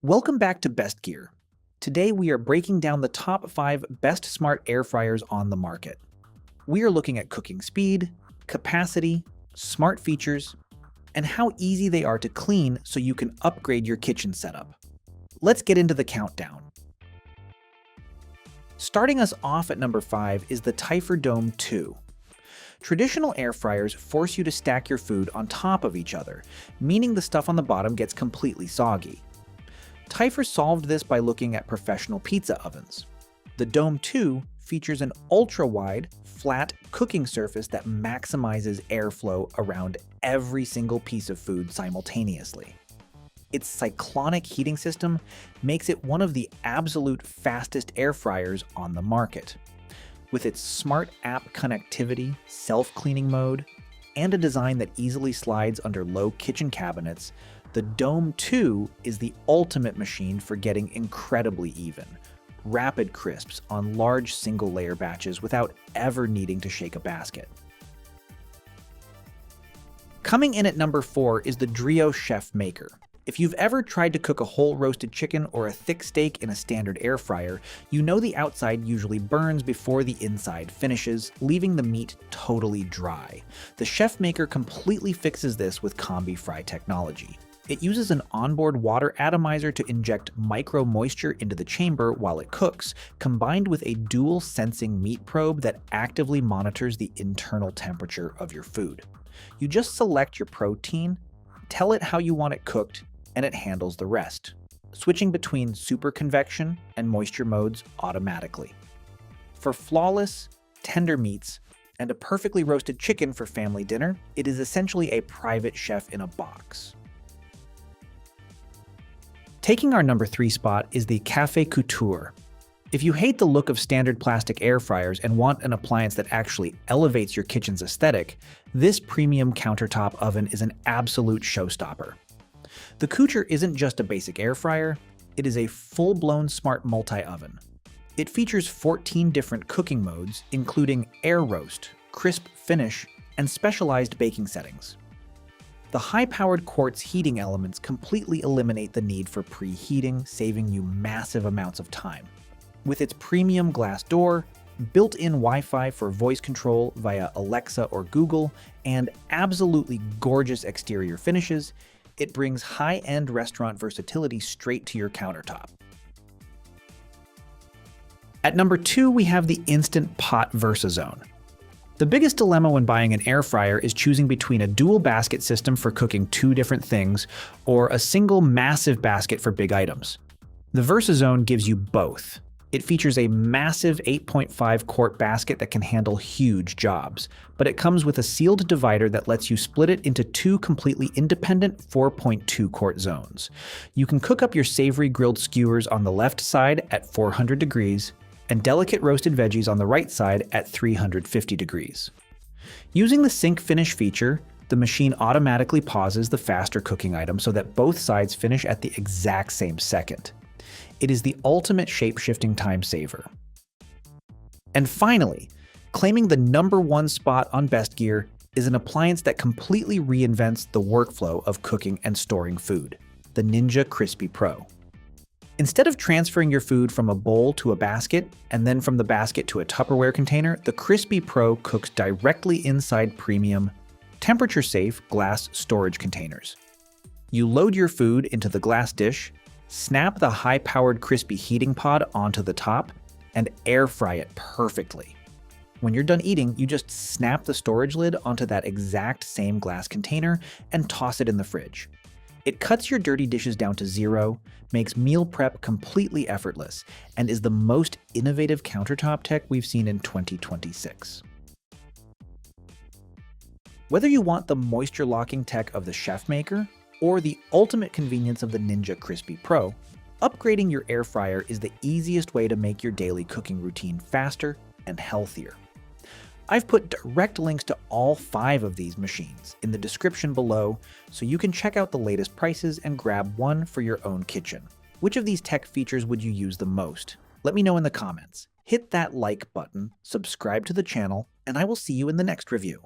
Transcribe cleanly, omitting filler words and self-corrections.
Welcome back to Best Gear. Today we are breaking down the top 5 best smart air fryers on the market. We are looking at cooking speed, capacity, smart features, and how easy they are to clean so you can upgrade your kitchen setup. Let's get into the countdown. Starting us off at number 5 is the Typhur Dome 2. Traditional air fryers force you to stack your food on top of each other, meaning the stuff on the bottom gets completely soggy. Typhur solved this by looking at professional pizza ovens. The Dome 2 features an ultra-wide, flat cooking surface that maximizes airflow around every single piece of food simultaneously. Its cyclonic heating system makes it one of the absolute fastest air fryers on the market. With its smart app connectivity, self-cleaning mode, and a design that easily slides under low kitchen cabinets, the Dome 2 is the ultimate machine for getting incredibly even, rapid crisps on large single-layer batches without ever needing to shake a basket. Coming in at number 4 is the Dreo ChefMaker. If you've ever tried to cook a whole roasted chicken or a thick steak in a standard air fryer, you know the outside usually burns before the inside finishes, leaving the meat totally dry. The ChefMaker completely fixes this with Combi Fry technology. It uses an onboard water atomizer to inject micro moisture into the chamber while it cooks, combined with a dual sensing meat probe that actively monitors the internal temperature of your food. You just select your protein, tell it how you want it cooked, and it handles the rest, switching between super convection and moisture modes automatically. For flawless, tender meats and a perfectly roasted chicken for family dinner, it is essentially a private chef in a box. Taking our number 3 spot is the Café Couture. If you hate the look of standard plastic air fryers and want an appliance that actually elevates your kitchen's aesthetic, this premium countertop oven is an absolute showstopper. The Couture isn't just a basic air fryer, it is a full-blown smart multi-oven. It features 14 different cooking modes, including air roast, crisp finish, and specialized baking settings. The high-powered quartz heating elements completely eliminate the need for preheating, saving you massive amounts of time. With its premium glass door, built-in Wi-Fi for voice control via Alexa or Google, and absolutely gorgeous exterior finishes, it brings high-end restaurant versatility straight to your countertop. At number 2, we have the Instant Pot VersaZone. The biggest dilemma when buying an air fryer is choosing between a dual basket system for cooking 2 different things or a single massive basket for big items. The VersaZone gives you both. It features a massive 8.5 quart basket that can handle huge jobs, but it comes with a sealed divider that lets you split it into 2 completely independent 4.2 quart zones. You can cook up your savory grilled skewers on the left side at 400 degrees and delicate roasted veggies on the right side at 350 degrees. Using the sync finish feature, the machine automatically pauses the faster cooking item so that both sides finish at the exact same second. It is the ultimate shape-shifting time saver. And finally, claiming the number 1 spot on Best Gear is an appliance that completely reinvents the workflow of cooking and storing food, the Ninja Crispi Pro. Instead of transferring your food from a bowl to a basket and then from the basket to a Tupperware container, the Crispi Pro cooks directly inside premium, temperature-safe glass storage containers. You load your food into the glass dish, snap the high-powered Crispi heating pod onto the top, and air fry it perfectly. When you're done eating, you just snap the storage lid onto that exact same glass container and toss it in the fridge. It cuts your dirty dishes down to 0, makes meal prep completely effortless, and is the most innovative countertop tech we've seen in 2026. Whether you want the moisture-locking tech of the ChefMaker or the ultimate convenience of the Ninja Crispi Pro, upgrading your air fryer is the easiest way to make your daily cooking routine faster and healthier. I've put direct links to all 5 of these machines in the description below so you can check out the latest prices and grab one for your own kitchen. Which of these tech features would you use the most? Let me know in the comments. Hit that like button, subscribe to the channel, and I will see you in the next review.